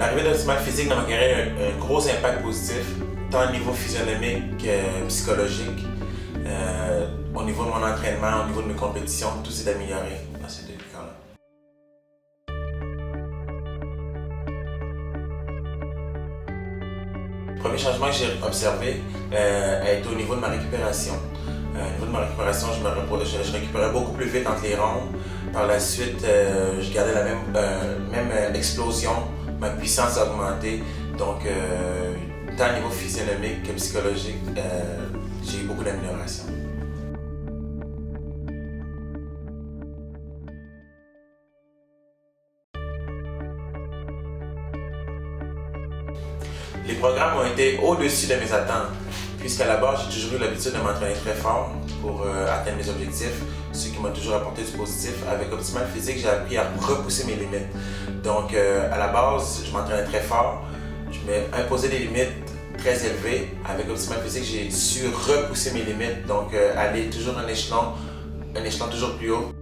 L'arrivée d'Optimal Physique dans ma carrière a un gros impact positif, tant au niveau physionomique que psychologique. Au niveau de mon entraînement, au niveau de mes compétitions, tout s'est amélioré dans ces 2 camps-là. Le premier changement que j'ai observé a été au niveau de ma récupération. Au niveau de ma récupération, je récupérais beaucoup plus vite entre les rondes. Par la suite, je gardais la même explosion, ma puissance a augmenté. Donc, tant au niveau physionomique que psychologique, j'ai eu beaucoup d'amélioration. Les programmes ont été au-dessus de mes attentes, puisqu'à la base, j'ai toujours eu l'habitude de m'entraîner très fort pour atteindre mes objectifs, ce qui m'a toujours apporté du positif. Avec Optimal Physique, j'ai appris à repousser mes limites. Donc, à la base, je m'entraînais très fort, je m'imposais des limites très élevées. Avec Optimal Physique, j'ai su repousser mes limites, donc aller toujours un échelon toujours plus haut.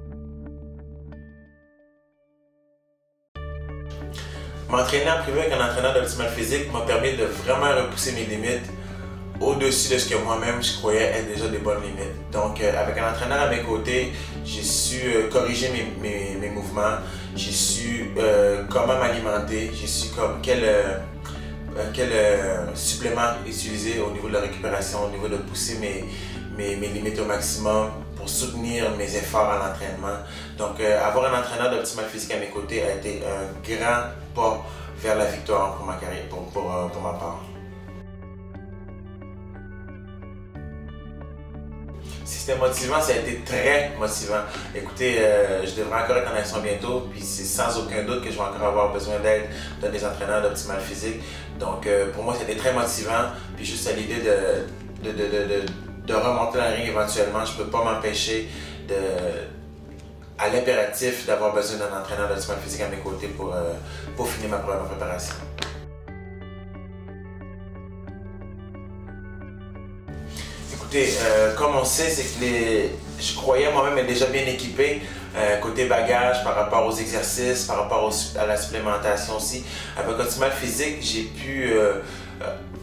M'entraîner en privé avec un entraîneur d'Optimal Physique m'a permis de vraiment repousser mes limites au-dessus de ce que moi-même je croyais être déjà des bonnes limites. Donc avec un entraîneur à mes côtés, j'ai su corriger mes mouvements, j'ai su comment m'alimenter, j'ai su quel supplément utiliser au niveau de la récupération, au niveau de pousser mes limites au maximum pour soutenir mes efforts à l'entraînement. Donc avoir un entraîneur d'Optimal Physique à mes côtés a été un grand pas vers la victoire pour ma carrière, pour ma part. Si c'était motivant, ça a été très motivant. Écoutez, je devrais encore être en action bientôt, puis c'est sans aucun doute que je vais encore avoir besoin d'aide de des entraîneurs d'Optimal Physique. Donc pour moi, c'était très motivant, puis juste à l'idée de remonter dans le ring éventuellement, je ne peux pas m'empêcher à l'impératif d'avoir besoin d'un entraîneur d'Optimal Physique à mes côtés pour finir ma préparation. Écoutez, comme on sait, c'est que je croyais moi-même être déjà bien équipé côté bagage par rapport aux exercices, par rapport à la supplémentation aussi. Avec Optimal Physique, j'ai pu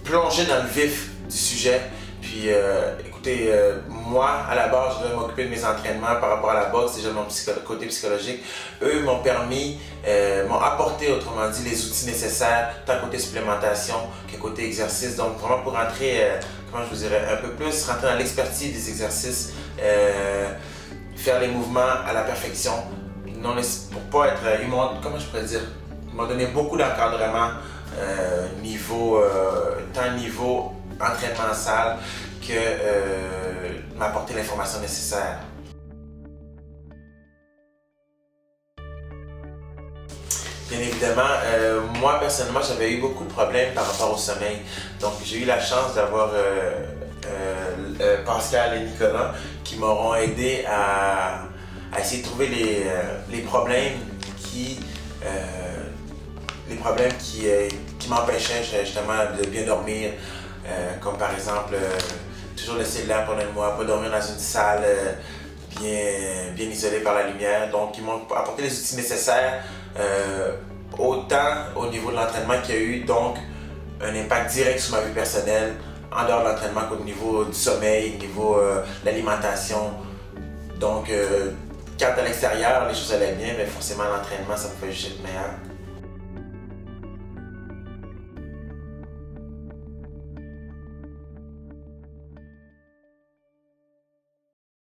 plonger dans le vif du sujet. Puis, écoutez, moi, à la base, je devais m'occuper de mes entraînements par rapport à la boxe, déjà mon côté psychologique. Eux m'ont apporté, autrement dit, les outils nécessaires, tant côté supplémentation que côté exercice. Donc, vraiment pour rentrer, comment je vous dirais, un peu plus, rentrer dans l'expertise des exercices, faire les mouvements à la perfection. Non, pour pas être, comment je pourrais dire, ils m'ont donné beaucoup d'encadrement, tant niveau entraînement en salle que m'apporter l'information nécessaire. Bien évidemment, moi personnellement, j'avais eu beaucoup de problèmes par rapport au sommeil. Donc j'ai eu la chance d'avoir Pascal et Nicolas qui m'auront aidé à essayer de trouver les problèmes qui m'empêchaient justement de bien dormir. Comme par exemple, toujours laisser l'air pendant le mois, pas dormir dans une salle bien isolée par la lumière. Donc, ils m'ont apporté les outils nécessaires, autant au niveau de l'entraînement qu'il y a eu donc un impact direct sur ma vie personnelle, en dehors de l'entraînement qu'au niveau du sommeil, au niveau de l'alimentation. Donc, quand à l'extérieur, les choses allaient bien, mais forcément l'entraînement, ça pouvait juste être meilleur.